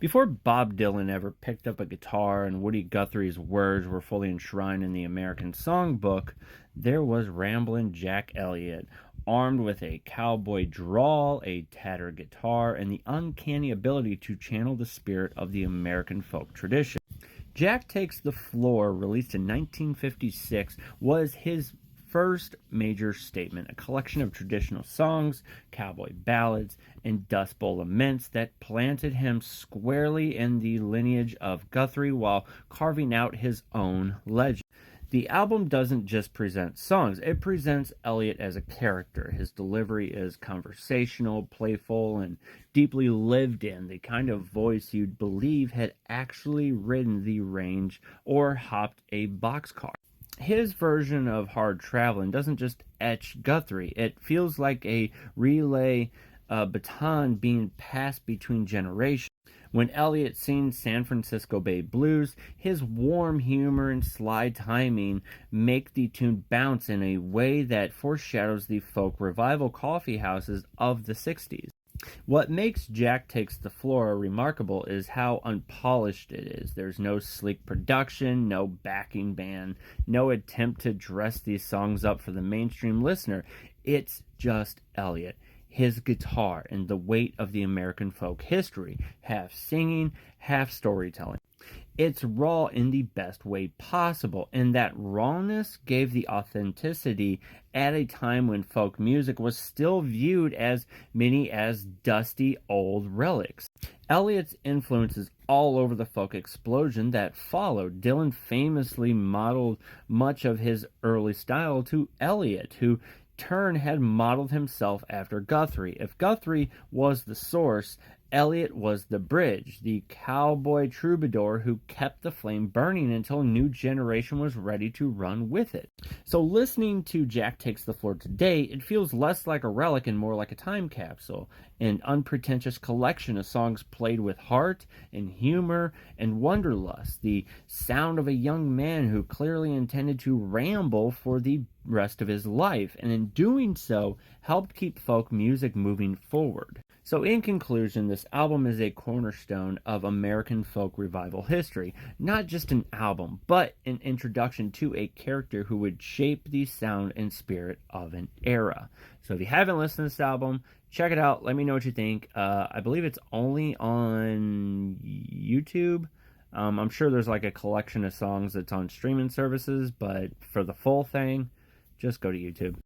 Before Bob Dylan ever picked up a guitar and Woody Guthrie's words were fully enshrined in the American songbook, there was Ramblin' Jack Elliott, armed with a cowboy drawl, a tattered guitar, and the uncanny ability to channel the spirit of the American folk tradition. Jack Takes the Floor, released in 1956, was his first major statement, a collection of traditional songs, cowboy ballads, and Dust Bowl laments that planted him squarely in the lineage of Guthrie while carving out his own legend. The album doesn't just present songs, it presents Elliott as a character. His delivery is conversational, playful, and deeply lived in, the kind of voice you'd believe had actually ridden the range or hopped a boxcar. His version of Hard Travelin' doesn't just etch Guthrie, it feels like a relay baton being passed between generations. When Elliott sings San Francisco Bay Blues, his warm humor and sly timing make the tune bounce in a way that foreshadows the folk revival coffee houses of the 60s. What makes Jack Takes the Floor remarkable is how unpolished it is. There's no sleek production, no backing band, no attempt to dress these songs up for the mainstream listener. It's just Elliott, his guitar, and the weight of the American folk history, half singing, half storytelling. It's raw in the best way possible, and that rawness gave the authenticity at a time when folk music was still viewed as many as dusty old relics. Elliott's influence is all over the folk explosion that followed. Dylan famously modeled much of his early style to Elliott, who turn had modeled himself after Guthrie. If Guthrie was the source, Elliott was the bridge, the cowboy troubadour who kept the flame burning until a new generation was ready to run with it. So listening to Jack Takes the Floor today, it feels less like a relic and more like a time capsule, an unpretentious collection of songs played with heart and humor and wanderlust, the sound of a young man who clearly intended to ramble for the rest of his life, and in doing so, helped keep folk music moving forward. So in conclusion, this album is a cornerstone of American folk revival history. Not just an album, but an introduction to a character who would shape the sound and spirit of an era. So if you haven't listened to this album, check it out. Let me know what you think. I believe it's only on YouTube. I'm sure there's like a collection of songs that's on streaming services, but for the full thing, just go to YouTube.